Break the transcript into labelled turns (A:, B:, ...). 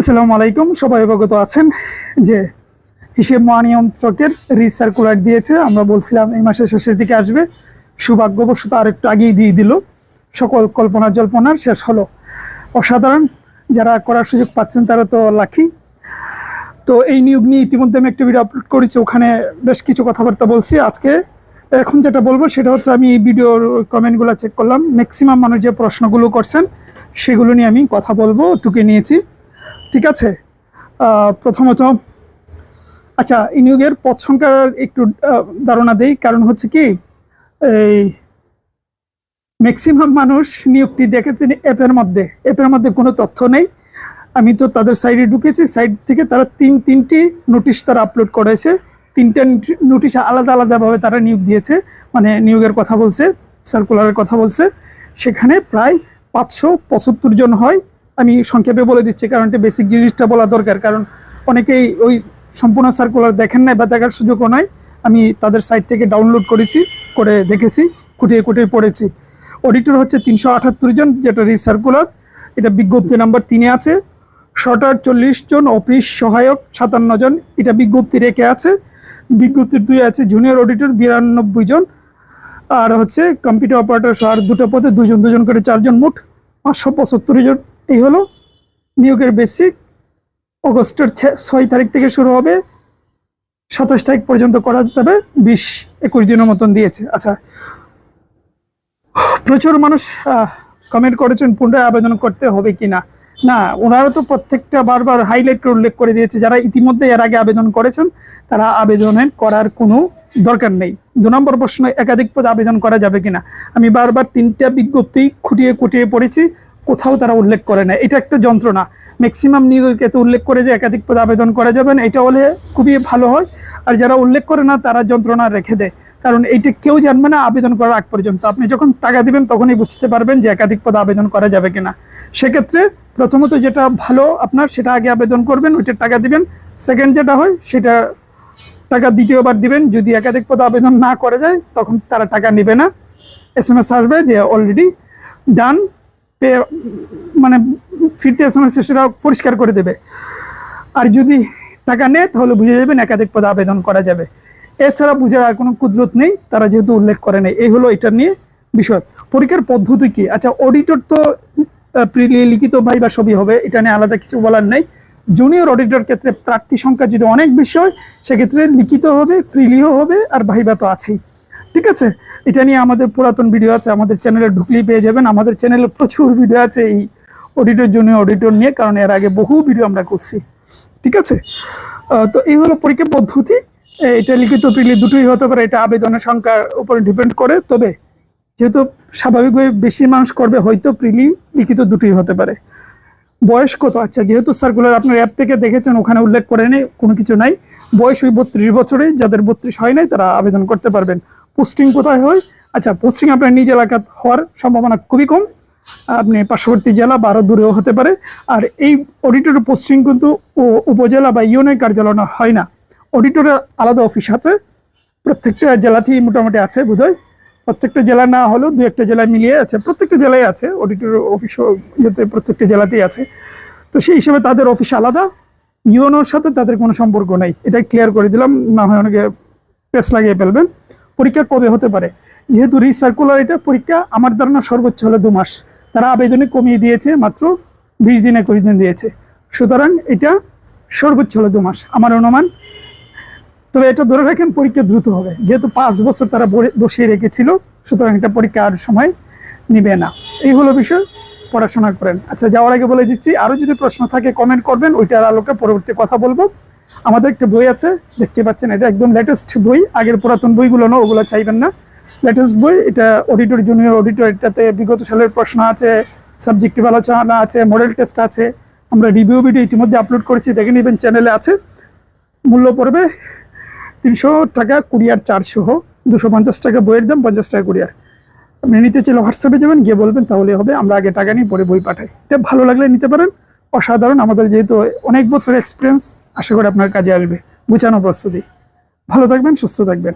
A: আসসালামু আলাইকুম, সবাই অবগত আছেন যে হিসেব মহানিয়ন্ত্রকের রিসার্কুলার দিয়েছে। আমরা বলছিলাম এই মাসের শেষের দিকে আসবে, সৌভাগ্যবশত আর একটু আগেই দিয়ে দিল। সকল কল্পনা জল্পনার শেষ হলো। অসাধারণ, যারা করার সুযোগ পাচ্ছেন তারা তো লাকি। তো এই নিয়োগ নিয়ে ইতিমধ্যে আমি একটা ভিডিও আপলোড করেছি, ওখানে বেশ কিছু কথাবার্তা বলছি। আজকে এখন যেটা বলবো সেটা হচ্ছে, আমি এই ভিডিওর কমেন্টগুলো চেক করলাম, ম্যাক্সিমাম মানুষ যে প্রশ্নগুলো করছেন সেগুলো নিয়ে আমি কথা বলবো, টুকে নিয়েছি। ঠিক আছে, প্রথমত আচ্ছা, এই নিয়োগের পদ সংখ্যার একটু ধারণা দেই। কারণ হচ্ছে কি, এই ম্যাক্সিমাম মানুষ নিয়োগটি দেখেছেন অ্যাপের মধ্যে কোনো তথ্য নেই। আমি তো তাদের সাইডে ঢুকেছি, সাইড থেকে তারা তিনটি নোটিশ তারা আপলোড করেছে। তিনটা নোটিশ আলাদাভাবে তারা নিয়োগ দিয়েছে, মানে নিয়োগের কথা বলছে, সার্কুলারের কথা বলছে। সেখানে প্রায় 575 জন হয়। আমি সংক্ষেপে বলে দিচ্ছি, কারণ এটা বেসিক জিনিসটা বলা দরকার, কারণ অনেকেই ওই সম্পূর্ণ সার্কুলার দেখেন নাই বা দেখার সুযোগও নাই। আমি তাদের সাইট থেকে ডাউনলোড করে দেখেছি, খুঁটিয়ে পড়েছি। অডিটর হচ্ছে 378 জন, যেটা রিসার্কুলার, এটা বিজ্ঞপ্তি নাম্বার 3-এ আছে। শর্টার 40 জন, অফিস সহায়ক 57 জন, এটা বিজ্ঞপ্তি রেখে আছে। বিজ্ঞপ্তির 2 আছে জুনিয়র অডিটর 92 জন, আর হচ্ছে কম্পিউটার অপারেটর সহ আর 2টা পদে 2 জন করে 4 জন, মোট 575 জন। এই হলো নিয়োগের বেসিক। অগস্টের 6 তারিখ থেকে শুরু হবে, 27 তারিখ পর্যন্ত করা যেতে হবে, 20-21 দিনের মতন দিয়েছে। আচ্ছা, প্রচুর মানুষ কমেন্ট করেছেন পুনরায় আবেদন করতে হবে কিনা। না, ওনারা তো প্রত্যেকটা বারবার হাইলাইট করে উল্লেখ করে দিয়েছে, যারা ইতিমধ্যে এর আগে আবেদন করেছেন তারা আবেদনের করার কোনো দরকার নেই। 2 নম্বর প্রশ্ন, একাধিক পদে আবেদন করা যাবে কিনা। আমি বারবার 3টা বিজ্ঞপ্তি খুঁটিয়ে পড়েছি, কোথাও তারা উল্লেখ করে না। এটা একটা যন্ত্রণা। ম্যাক্সিমাম নিয়োগকে তো উল্লেখ করে যে একাধিক পদে আবেদন করা যাবে না, এটা হলে খুবই ভালো হয়। আর যারা উল্লেখ করে না তারা যন্ত্রণা রেখে দেয়, কারণ এইটা কেউ জানবে না আবেদন করার আগ পর্যন্ত। আপনি যখন টাকা দিবেন তখনই বুঝতে পারবেন যে একাধিক পদে আবেদন করা যাবে কিনা। সেক্ষেত্রে প্রথমত যেটা ভালো আপনার, সেটা আগে আবেদন করবেন, ওইটার টাকা দিবেন। সেকেন্ড যেটা হয় সেটা টাকা দ্বিতীয়বার দিবেন। যদি একাধিক পদে আবেদন না করে যায় তখন তারা টাকা নেবে না, SMS আসবে যে অলরেডি ডান, মানে ফিরতে SMS সেটা পরিষ্কার করে দেবে। আর যদি টাকা নেয় তাহলে বুঝে যাবেন একাধিক পদে আবেদন করা যাবে। এছাড়া বুঝার আর কোনো কুদরত নেই, তারা যেহেতু উল্লেখ করে নেই। এই হলো এটা নিয়ে বিষয়। পরীক্ষার পদ্ধতি কি? আচ্ছা, অডিটর তো প্রিলি লিখিত ভাইবা সবই হবে, এটা নিয়ে আলাদা কিছু বলার নেই। জুনিয়র অডিটর ক্ষেত্রে প্রার্থী সংখ্যা যদি অনেক বেশি হয় সেক্ষেত্রে লিখিত হবে, প্রিলিও হবে, আর ভাইবা তো আছেই। ঠিক আছে, এটা নিয়ে আমাদের পুরাতন ভিডিও আছে, আমাদের চ্যানেলে ঢুকলেই পেয়ে যাবেন। আমাদের চ্যানেলে প্রচুর ভিডিও আছে এই অডিটর, জুনিয়র অডিটর নিয়ে, কারণ এর আগে বহু ভিডিও আমরা করছি। ঠিক আছে, তো এই হলো পরীক্ষা পদ্ধতি। এটা লিখিত প্রিলি দুটোই হতে পারে, এটা আবেদনের সংখ্যার উপরে ডিপেন্ড করে। তবে যেহেতু স্বাভাবিকভাবে বেশি মানুষ করবে, হয়তো প্রিলি লিখিত দুটোই হতে পারে। বয়স কত? আচ্ছা, যেহেতু সার্কুলার আপনার অ্যাপ থেকে দেখেছেন, ওখানে উল্লেখ করে নেই, কোনো কিছু নাই। বয়স ওই 32 বছরে, যাদের 32 হয় নাই তারা আবেদন করতে পারবেন। পোস্টিং কোথায় হয়? আচ্ছা, পোস্টিং আপনার নিজ এলাকা হওয়ার সম্ভাবনা খুবই কম, আপনি পার্শ্ববর্তী জেলা বা আরও দূরেও হতে পারে। আর এই অডিটরের পোস্টিং কিন্তু উপজেলা বা ইউনিয়ন কার্যালয় হয় না। অডিটরের আলাদা অফিস আছে, প্রত্যেকটা জেলাতেই মোটামুটি আছে বোধহয়। প্রত্যেকটা জেলা না হলেও 2-1টা জেলায় মিলিয়ে আছে, প্রত্যেকটা জেলায় আছে অডিটর অফিস, ইয়েতে প্রত্যেকটা জেলাতেই আছে। তো সেই হিসেবে তাদের অফিস আলাদা, ইউনোর সাথে তাদের কোনো সম্পর্ক নাই। এটাই ক্লিয়ার করে দিলাম, না হয় অনেকে পেস লাগিয়ে ফেলবেন। পরীক্ষা কবে হতে পারে? যেহেতু রিসার্কুলার, এটা পরীক্ষা আমার ধারণা সর্বোচ্চ হলে 2 মাস। তারা আবেদনে কমিয়ে দিয়েছে, মাত্র 20-21 দিন দিয়েছে। সুতরাং এটা সর্বোচ্চ হলে 2 মাস আমার অনুমান। তবে এটা ধরে রাখেন পরীক্ষা দ্রুত হবে, যেহেতু 5 বছর তারা বসিয়ে রেখেছিল, সুতরাং এটা পরীক্ষা আর সময় নিবে না। এই হলো বিষয়, পড়াশোনা করেন। আচ্ছা, যাওয়ার আগে বলে দিচ্ছি, আরও যদি প্রশ্ন থাকে কমেন্ট করবেন, ওইটার আলোকে পরবর্তী কথা বলবো। আমাদের একটা বই আছে, দেখতে পাচ্ছেন, এটা একদম লেটেস্ট বই, আগের পুরাতন বইগুলো না, ওগুলো চাইবেন না। লেটেস্ট বই এটা, অডিটর, জুনিয়র অডিটর। এটাতে বিগত সালের প্রশ্ন আছে, সাবজেক্টিভ আলোচনা আছে, মডেল টেস্ট আছে। আমরা রিভিউ ভিডিও ইতিমধ্যে আপলোড করেছি, দেখে নেবেন, চ্যানেলে আছে। মূল্য পড়বে 300 টাকা, কুরিয়ার চার্জ সহ। 250 টাকা বইয়ের দাম, 50 টাকা কুরিয়ার। আপনি নিতে চাইলে হোয়াটসঅ্যাপে যাবেন, গিয়ে বলবেন, তাহলে হবে। আমরা আগে টাকা নিই, পরে বই পাঠাই। এটা ভালো লাগলে নিতে পারেন। অসাধারণ, আমাদের যেহেতু অনেক বছর এক্সপিরিয়েন্স, আশা করি আপনার কাজে আসবে। গুছানো প্রস্তুতি। ভালো থাকবেন, সুস্থ থাকবেন।